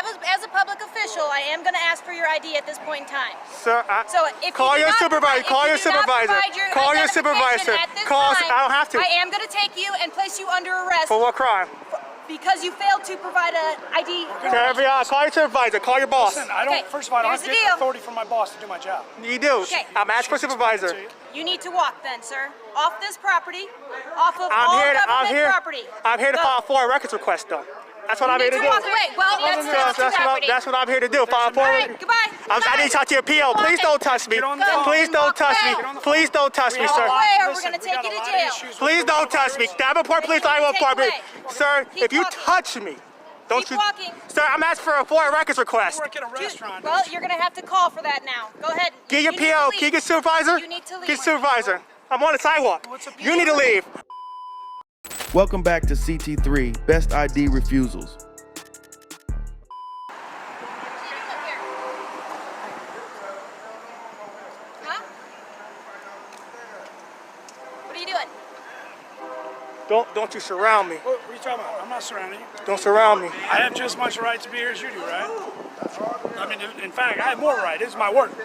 as a public official, I am going to ask for your ID at this point in time. Sir, call your supervisor. Call your supervisor. Call your supervisor. I don't have to. I am going to take you and place you under arrest. For what crime? Because you failed to provide an ID. Call your supervisor. Call your boss. Listen, I don't. First of all, I don't get authority from my boss to do my job. You do. Okay. I'm asking for supervisor. You need to walk then, sir. Off this property. Off of all government property. I'm here to file a FOIA records request, though. That's what I'm here to do. Walk away. Well, that's what I'm here to do. File a FOIA. All right, goodbye. I need to talk to your PO. Please don't touch me. Please don't touch me. Please don't touch me, sir. Walk away, or we're going to take you to jail. Please don't touch me. Davenport Police Iowa Department. Sir, if you touch me, don't you? Sir, I'm asking for a FOIA records request. You work at a restaurant. Well, you're going to have to call for that now. Go ahead. Get your PO. Can you get supervisor? You need to leave. Get supervisor. I'm on the sidewalk. You need to leave. Welcome back to CT3, Best ID Refusals. Huh? What are you doing? Don't you surround me. What are you talking about? I'm not surrounding you. Don't surround me. I have just as much right to be here as you do, right? I mean, in fact, I have more right. This is my work.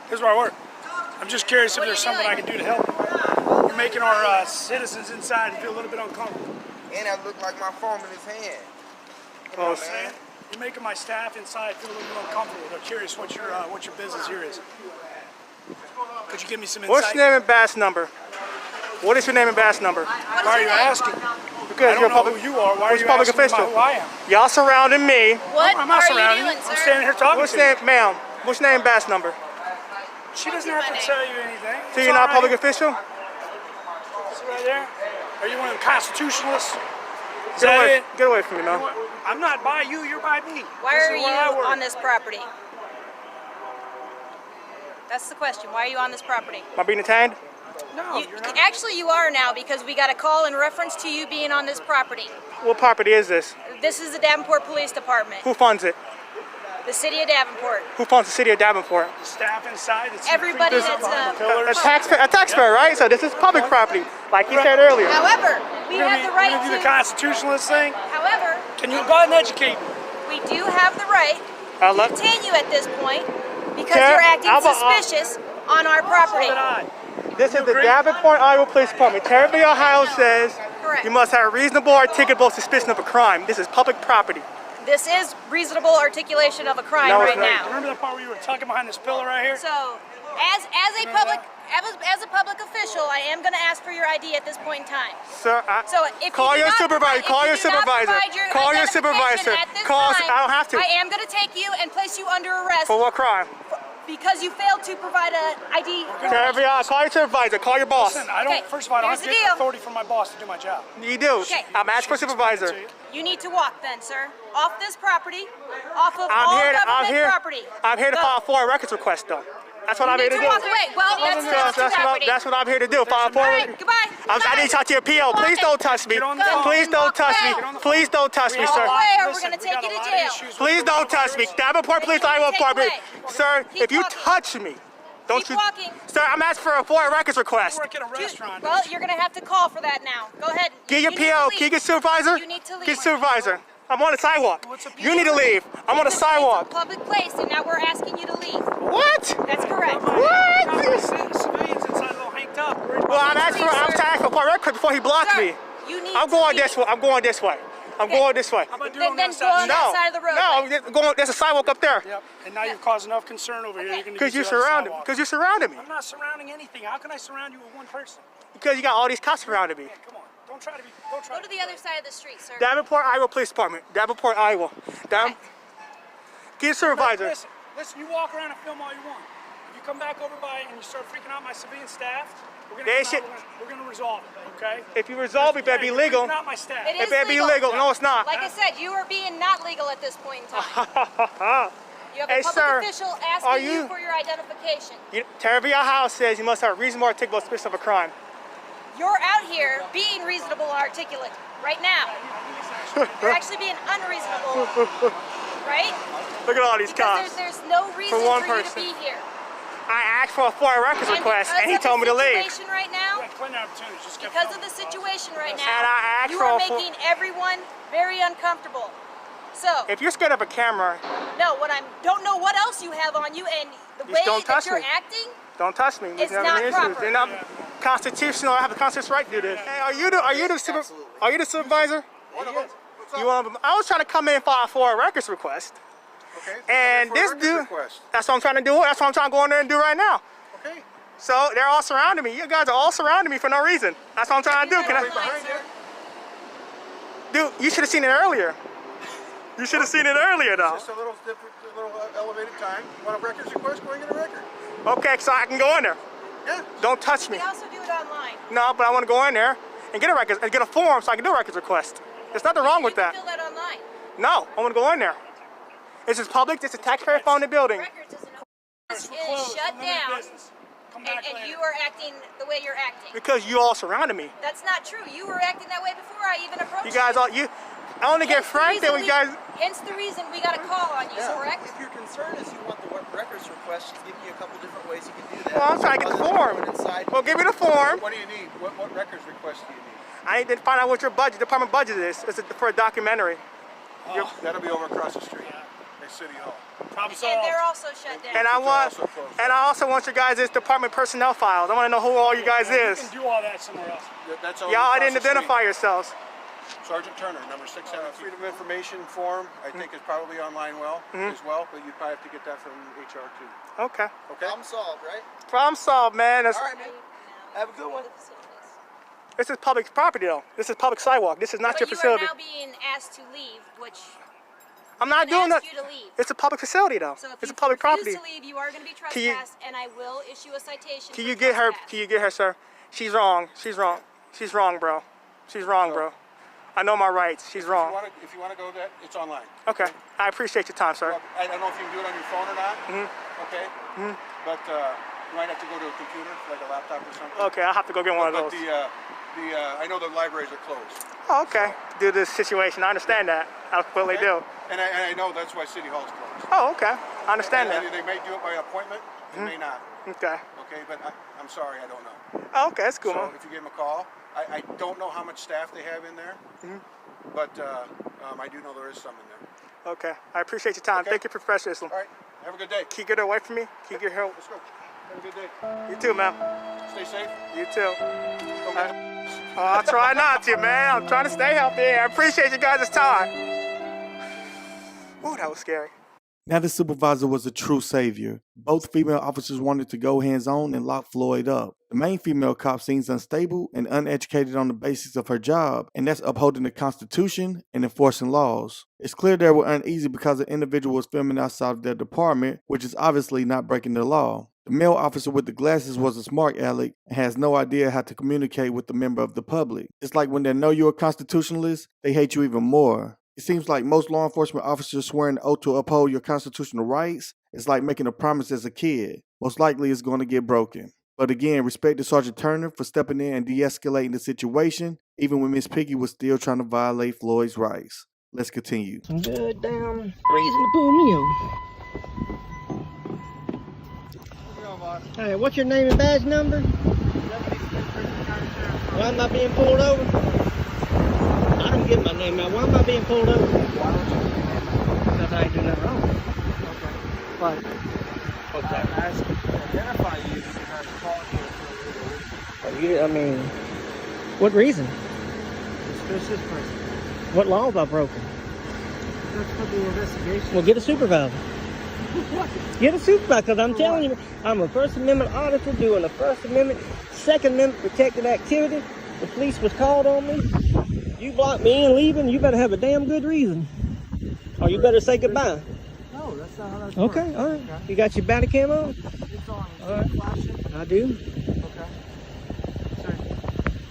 This is where I work. I'm just curious if there's something I can do to help you. You're making our citizens inside feel a little bit uncomfortable. And I look like my phone in his hand. Oh, man. You're making my staff inside feel a little bit uncomfortable. I'm curious what your business here is. Could you give me some insight? What's your name and badge number? What is your name and badge number? Why are you asking? Because I don't know who you are. Why are you public asking official? who I am? Y'all surrounding me. What I'm not are surrounding you doing, sir? I'm standing here talking What's to you. name, ma'am? What's your name and badge number? She doesn't have to tell you anything. So you're not a public official? See right there? Are you one of the constitutionalists? Is Get that away, it? get away from me, man. I'm not by you, you're by me. Why This are is you where I work. on this property? That's the question. Why are you on this property? Am I being detained? No, you're not. Actually, you are now because we got a call in reference to you being on this property. What property is this? This is the Davenport Police Department. Who funds it? The city of Davenport. Who funds the city of Davenport? The staff inside. It's Everybody the that's A taxpayer, right? So this is public property, like you said earlier. However, we have the right do the to. constitutionalist thing. However, Can you go ahead and educate me? we do have the right to detain you at this point because you're acting suspicious on our property. So did I. This is the Davenport, Iowa Police Department. Territory, Ohio says Correct. you must have a reasonable, articulable suspicion of a crime. This is public property. This is reasonable articulation of a crime No, it's right not. now. Remember that part where you were tucking behind this pillar right here? So, as a public official, I am going to ask for your ID at this point in time. Sir, call your supervisor. Call your supervisor. Call your supervisor. I don't have to. I am going to take you and place you under arrest For what crime? because you failed to provide an ID. Call your supervisor. Call your boss. Listen, I don't. Okay, First of all, I don't have here's to the get deal. authority from my boss to do my job. You do. Okay. I'm asking for supervisor. You need to walk then, sir. Off this property, off of all government property. I'm here to file a FOIA records request, though. That's what I'm here to do. Walk away. Well, That's what I'm here to do. File a FOIA. All right, goodbye. I need to talk to your PO. Please don't touch me. Please don't touch me. Please don't touch me, Walk sir. away, or we're going to take you to jail. Please don't touch me. Davenport Police Iowa Department. Sir, if you touch me, don't Keep you? walking. Sir, I'm asking for a FOIA records request. You work at a restaurant. Well, you're going to have to call for that now. Go ahead. Get your You need to PO. leave. Can you get supervisor? You need to leave. Get supervisor. I'm on the sidewalk. What's a PO? You need to leave. I'm on the It's a sidewalk. public place, and now we're asking you to leave. What? That's correct. What? Civilians inside all hanged up. Well, I'm asking for a FOIA record before he blocked Sir, me. you need I'm to going leave. this way. I'm going this way. I'm going this way. How about doing Then on go on the that side of the road. There's a sidewalk up there. Yep. And now you've caused enough concern over here. Because you're surrounded. Because you're surrounding me. I'm not surrounding anything. How can I surround you with one person? Because you got all these cops surrounding me. Come on. Don't try to be. Don't try Go to the other side of the street, sir. Davenport, Iowa Police Department. Davenport, Iowa. Get a supervisor. Listen, you walk around and film all you want. If you come back over by and you start freaking out my civilian staff, we're gonna resolve it, okay? If you resolve it, better be legal. Not my staff. It It is better be legal. No, it's not. Like I said, you are being not legal at this point in time. You have a Hey, public sir, official are asking you you- for your identification. Territory, Ohio says you must have a reasonable, articulable suspicion of a crime. You're out here being reasonable and articulate right now. You're actually being unreasonable, right? Look at all these Because cops. there's no reason one for you person. to be here. I asked for a FOIA records request, and he told me to leave. Because of the situation right now, Plenty of opportunities. Just kept because of filming. the situation right And now, I asked you for are a making everyone very uncomfortable. So, If you're scared of a camera, No, don't know what else you have on you, and the way that you're acting. Don't touch me. It's not proper. They're not constitutional. I have the constitutional right to do this. Hey, are you the supervisor? I was trying to come in and file for a records request. Okay. And this dude, that's what I'm trying to do. That's what I'm trying to go in there and do right now. Okay. So they're all surrounding me. You guys are all surrounding me for no reason. That's what I'm trying to do. Can I? Dude, you should have seen it earlier. You should have seen it earlier, though. Just a little different, a little elevated time. You want a records request? Go and get a record. Okay, so I can go in there. Yeah. Don't touch me. We also do it online. No, but I want to go in there and get a record and get a form so I can do a records request. There's nothing wrong with that. You can fill that online. No, I want to go in there. This is public. This is taxpayer phone in the building. Records is shut down, and you are acting the way you're acting. Because you all surrounded me. That's not true. You were acting that way before I even approached you. You guys all, I only get frantic when you guys. Hence the reason we got a call on you, correct? If your concern is you want the records request, just give me a couple different ways you can do that. Well, I'm trying to get the form. Well, give me the form. What do you need? What records request do you need? I need to find out what your department budget is. It's for a documentary. That'll be over across the street at City Hall. And they're also shut down. And I also want your guys' department personnel files. I want to know who all you guys is. You can do all that somewhere else. That's all. Y'all didn't identify yourselves. Sergeant Turner, number 670. Freedom of Information form, I think is probably online as well, but you'd probably have to get that from HR too. Okay. Okay. Problem solved, right? Problem solved, man. All right, man. Have a good one. This is public property, though. This is public sidewalk. This is not your facility. You are now being asked to leave, which I'm not doing that. you to leave. It's a public facility, though. So if it's you a public property. refuse to leave, you are going to be trespassed, and I will issue a citation. Can you get her? Can you get her, sir? She's wrong. She's wrong. She's wrong, bro. She's wrong, bro. I know my rights. She's wrong. If you want to go there, it's online. Okay. I appreciate your time, sir. Well, I don't know if you can do it on your phone or not. Okay. But you might have to go to a computer, like a laptop or something. Okay, I'll have to go get one of those. I know the libraries are closed. Oh, okay. Due to this situation, I understand that. I completely do. And I know that's why City Hall's closed. Oh, okay. I understand that. They may do it by appointment, they may not. Okay. Okay, but I'm sorry, I don't know. Oh, okay, that's cool. So if you give them a call, I don't know how much staff they have in there, but I do know there is some in there. Okay. I appreciate your time. Okay. Thank you for professionalism. All right. Have a good day. Can you get her away from me? Can you get her? Let's go. Have a good day. You too, man. Stay safe. You too. Don't get I'll try not to, man. I'm trying to stay healthy. I appreciate you guys' time. Oh, that was scary. Now the supervisor was a true savior. Both female officers wanted to go hands-on and lock Floyd up. The main female cop seems unstable and uneducated on the basics of her job, and that's upholding the Constitution and enforcing laws. It's clear they were uneasy because the individual was filming outside of their department, which is obviously not breaking the law. The male officer with the glasses was a smart aleck and has no idea how to communicate with the member of the public. It's like when they know you're a constitutionalist, they hate you even more. It seems like most law enforcement officers swearing an oath to uphold your constitutional rights is like making a promise as a kid. Most likely it's going to get broken. But again, respect to Sergeant Turner for stepping in and de-escalating the situation, even when Miss Piggy was still trying to violate Floyd's rights. Let's continue. Some good damn reason to pull me over. Hey, what's your name and badge number? Why am I being pulled over? I don't get my name out. Why am I being pulled over? Why don't you get your name out? Because I ain't doing nothing wrong. Okay. But I'm asking to identify you because I'm calling you. I mean, what reason? Suspicious person. What law have I broken? That's for the investigation. Well, get a supervisor. What? Get a supervisor, because I'm telling you, I'm a First Amendment auditor doing a First Amendment, Second Amendment protected activity. The police was called on me. You blocked me in leaving, you better have a damn good reason. Or you better say goodbye. No, that's not how that's Okay, all right. You got your body cam on? It's on. All right. Flashing. I do. Okay. So,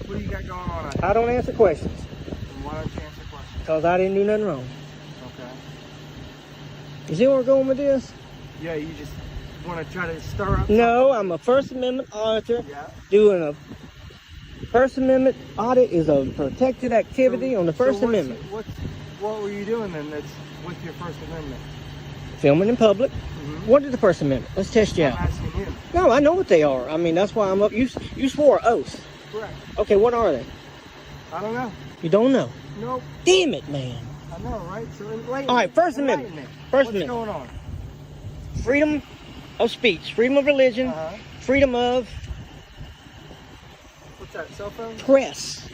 what do you got going on out here? I don't answer questions. And why don't you answer questions? Because I didn't do nothing wrong. Okay. You see where we're going with this? Yeah, you just want to try to stir up No, I'm a First Amendment auditor doing a First Amendment audit is a protected activity on the First Amendment. What were you doing then that's with your First Amendment? Filming in public. What is the First Amendment? Let's test you I'm out. asking you. No, I know what they are. I mean, that's why I'm up. You swore oaths. Correct. Okay, what are they? I don't know. You don't know? Nope. Damn it, man. I I know, right? So enlighten All right, me. First Enlighten Amendment. me. First What's Amendment. going on? Freedom of speech, freedom of religion, freedom of What's that, cell phone? press.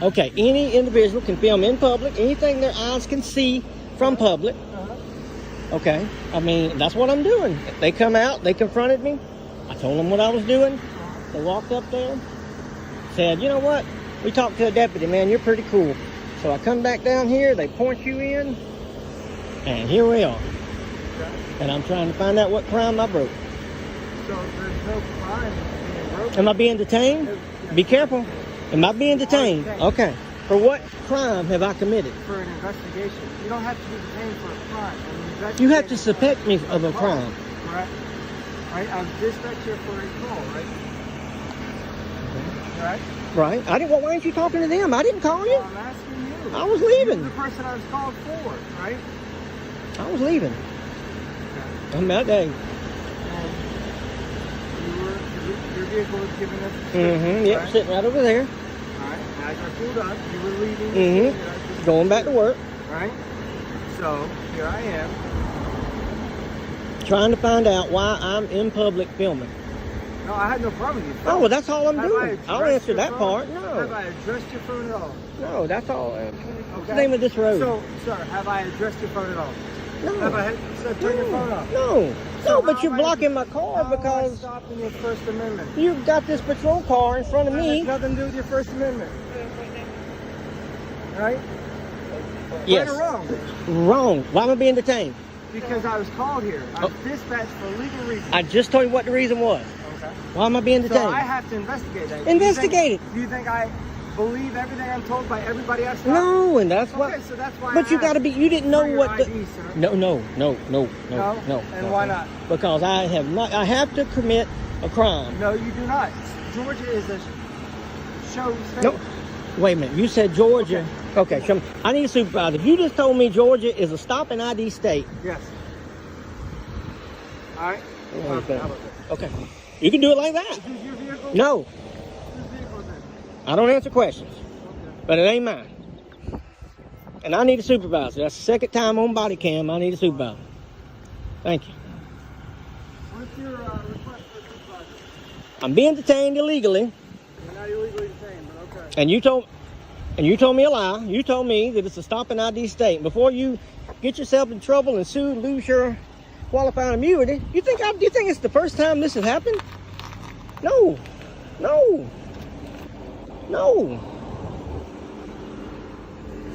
Okay, any individual can film in public, anything their eyes can see from public. Okay, I mean, that's what I'm doing. They come out, they confronted me. I told them what I was doing. They walked up there, said, you know what? We talked to a deputy, man, you're pretty cool. So I come back down here, they point you in, and here we are. And I'm trying to find out what crime I broke. So there's no crime being broken. Am I being detained? Be careful. Am I being detained? Okay. For what crime have I committed? For an investigation. You don't have to be detained for a crime. You have to suspect me of a crime. Correct. Right? I've dispatched you for a call, right? Right? Right. Why aren't you talking to them? I didn't call you. I'm asking you. I was leaving. You're the person I was called for, right? I was leaving. On that day. And your vehicle was giving us a Yep, right? sitting right over there. All right. As I pulled up, you were leaving. Going back to work. Right? So, here I am. Trying to find out why I'm in public filming. No, I had no problem with you. Oh, well, that's all I'm Have doing. I I'll addressed answer your that phone? part. Have No. I addressed your phone at all? No, that's all. What's the Okay. name of this road? So, sir, have I addressed your phone at all? No. Have I said turn your phone off? No. So No, but how you're am I- blocking my car how am I because stopping your First Amendment? you've got this patrol car in front of That me. has nothing to do with your First Amendment. Right? Yes. Right or wrong? Wrong. Why am I being detained? Because I was called here. I was dispatched for legal reasons. I just told you what the reason was. Okay. Why am I being So detained? I have to investigate that. Investigate it. Do you think I believe everything I'm told by everybody I stop? No, and that's what. Okay, so that's why But I you got to asked be. You didn't know for your what the. ID, sir. No. No? No. And why not? Because I have not. I have to commit a crime. No, you do not. Georgia is a show state. No. Wait a minute. You said Georgia. Okay. Show me. I need a supervisor. If you just told me Georgia is a stop and ID state. Yes. All right. Okay. How about this? Okay. You can do it like that. Is this your vehicle? No. Whose vehicle is this? I don't answer questions. But it ain't mine. And I need a supervisor. That's the second time on body cam I need a supervisor. Thank you. What's your request for a supervisor? I'm being detained illegally, You're not illegally detained, but okay. and you told me a lie. You told me that it's a stop and ID state. Before you get yourself in trouble and sue and lose your qualifying immunity, you think it's the first time this has happened? No.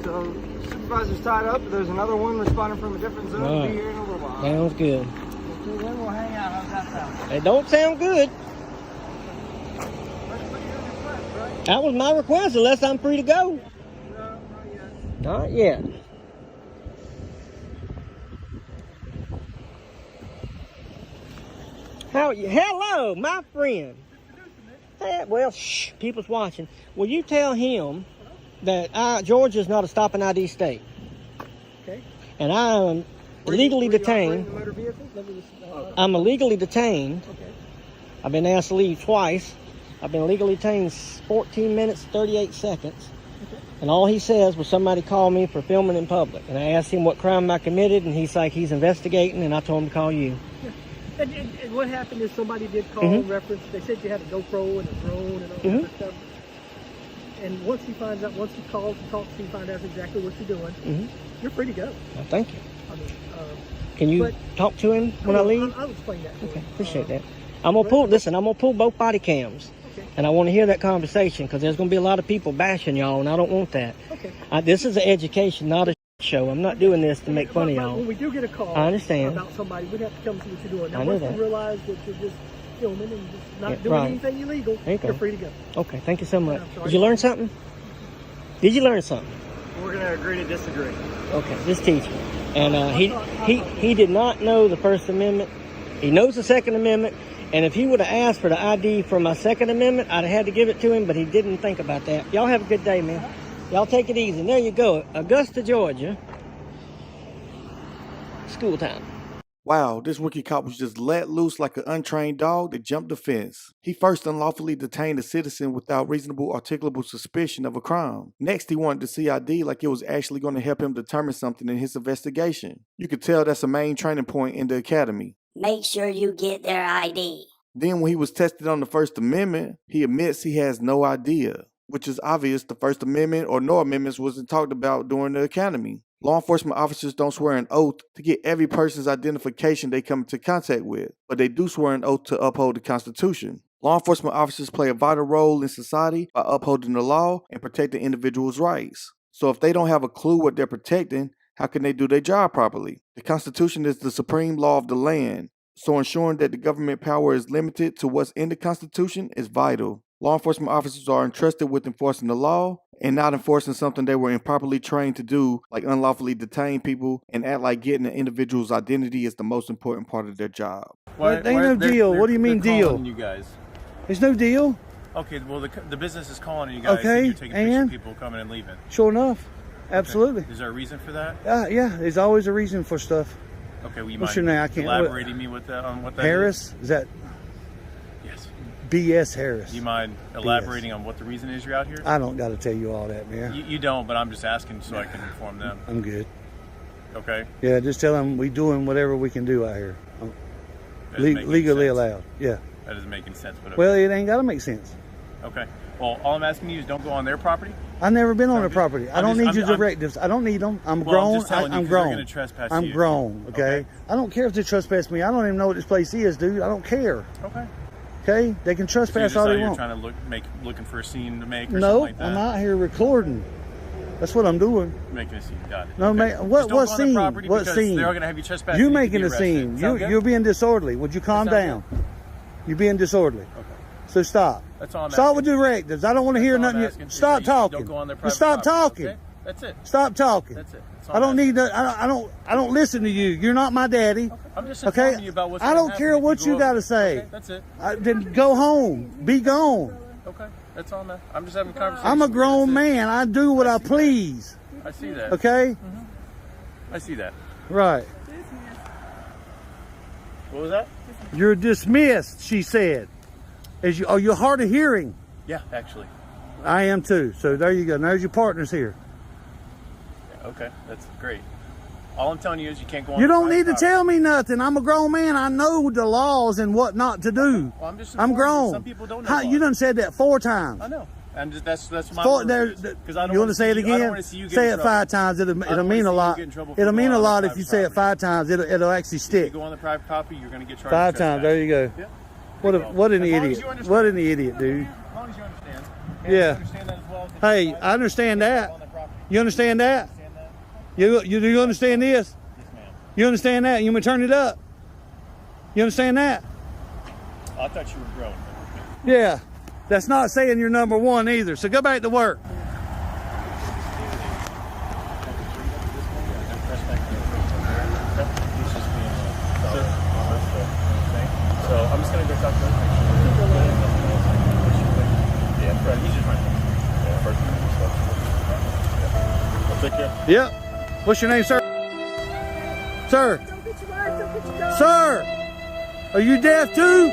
So, supervisor's tied up. There's another one responding from a different zone. All Be right. here in a little while. Sounds good. Okay, then we'll hang out. How's that sound? It don't sound good. What's your request, right? That was my request, unless I'm free to go. No, not yet. Not yet. Hello, my friend. Hey, well, shh, people's watching. Will you tell him that Georgia's not a stop and ID state? Okay. And I am illegally Were you detained. operating the motor vehicle? Let me just, I'm illegally detained. okay. I've been asked to leave twice. I've been illegally detained 14 minutes, 38 seconds. And all he says was somebody called me for filming in public. And I asked him what crime I committed, and he's like, he's investigating, and I told him to call you. And what happened is somebody did call and reference. They said you had a GoPro and a drone and all that other stuff. And once he calls and talks to you, find out exactly what you're doing, you're free to go. Well, thank you. I mean, Can you but- talk to him when I leave? I'll explain that to Okay, you. appreciate that. I'm gonna pull both body cams. Okay. And I want to hear that conversation because there's going to be a lot of people bashing y'all, and I don't want that. Okay. This is an education, not a show. I'm not doing this to make fun of But y'all. when we do get a call I understand. about somebody, we'd have to come see what you're doing. Now, I know once that. you realize that you're just filming and just not Yeah, doing right. anything illegal, There you go. you're free to go. Okay, thank you so much. I'm sorry. Did you learn something? Did you learn something? We're going to agree to disagree. Okay, just teach me. And he did not know the First Amendment. He knows the Second Amendment. And if he would have asked for the ID for my Second Amendment, I'd have had to give it to him, but he didn't think about that. Y'all have a good day, man. Y'all take it easy. And there you go. Augusta, Georgia. School time. Wow, this rookie cop was just let loose like an untrained dog that jumped the fence. He first unlawfully detained a citizen without reasonable articulable suspicion of a crime. Next, he wanted to see ID like it was actually going to help him determine something in his investigation. You could tell that's a main training point in the academy. Make sure you get their ID. Then when he was tested on the First Amendment, he admits he has no idea, which is obvious the First Amendment or no amendments wasn't talked about during the academy. Law enforcement officers don't swear an oath to get every person's identification they come into contact with, but they do swear an oath to uphold the Constitution. Law enforcement officers play a vital role in society by upholding the law and protecting individuals' rights. So if they don't have a clue what they're protecting, how can they do their job properly? The Constitution is the supreme law of the land, so ensuring that the government power is limited to what's in the Constitution is vital. Law enforcement officers are entrusted with enforcing the law and not enforcing something they were improperly trained to do, like unlawfully detain people and act like getting an individual's identity is the most important part of their job. Ain't no deal. What do you mean deal? You guys. There's no deal. Okay, well the business is calling you guys. Okay, and you're taking pictures of people coming and leaving. Sure enough, absolutely. Okay. Is there a reason for that? Yeah, there's always a reason for stuff. Okay, well, you What's mind your name? I can't. elaborating me with that on what that Harris? Is that? Yes. B.S. Harris. Do you mind elaborating on what the reason is you're out here? I don't got to tell you all that, man. You don't, but I'm just asking so I can inform them. I'm good. Okay. Yeah, just tell them we doing whatever we can do out here. Legally allowed. Yeah. That doesn't make any sense, but okay. Well, it ain't got to make sense. Okay. Well, all I'm asking you is don't go on their property. I've never been on their property. I don't need your directives. I don't need them. I'm grown. I'm grown. They're gonna trespass I'm you. grown. Okay? I don't care if they trespass me. I don't even know what this place is, dude. I don't care. Okay. Okay? They can trespass so all they you're want. trying to looking for a scene to make or No, something like that? I'm out here recording. That's what I'm doing. Making a scene. Got it. No, okay. man. What scene? What scene? They're going to have you trespass. You making a scene. You're being disorderly. Would you calm down? You're being disorderly. Okay. So stop. That's all I'm Stop asking. with directives. I don't want to hear nothing. Stop talking. Don't go on their private Stop property, talking. Okay? That's it. Stop talking. That's it. That's all I don't I'm need that. I don't listen to you. You're not my daddy. Okay. I'm just informing you about what's I don't care what you got to say. Okay, that's it. Then go home. Be gone. Okay. That's all, man. I'm just having a conversation. I'm a grown man. I do what I please. I see that. Okay? I see that. Right. What was that? You're dismissed, she said. You're hard of hearing. Yeah, actually. I am too. So there you go. There's your partners here. Yeah, okay, that's great. All I'm telling you is you can't go on. You don't need to tell me nothing. I'm a grown man. I know the laws and what not to do. Well, I'm grown. Some people don't know. You done said that 4 times. I know. And that's my because I don't. You want to say it again? Say it 5 times. It'll mean a lot. It'll mean a lot if you say it 5 times. It'll actually stick. If you go on the private property, you're going to get charged. 5 times. There you go. Yeah. What an idiot. What an idiot, dude. As long as you understand. Yeah. Understand that as well. Hey, I understand that. You understand that? You do you understand this? Yes, ma'am. You understand that? You want me to turn it up? You understand that? I thought you were grown. Yeah. That's not saying you're number 1 either. So go back to work. So I'm just gonna go talk to him. Yeah, right. He's just right. Yeah, first. Take care. Yep. What's your name, sir? Sir. Sir. Are you deaf too?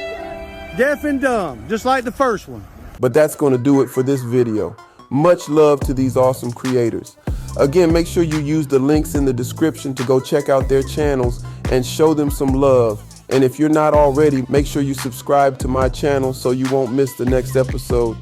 Deaf and dumb, just like the first one. But that's going to do it for this video. Much love to these awesome creators. Again, make sure you use the links in the description to go check out their channels and show them some love. And if you're not already, make sure you subscribe to my channel so you won't miss the next episode.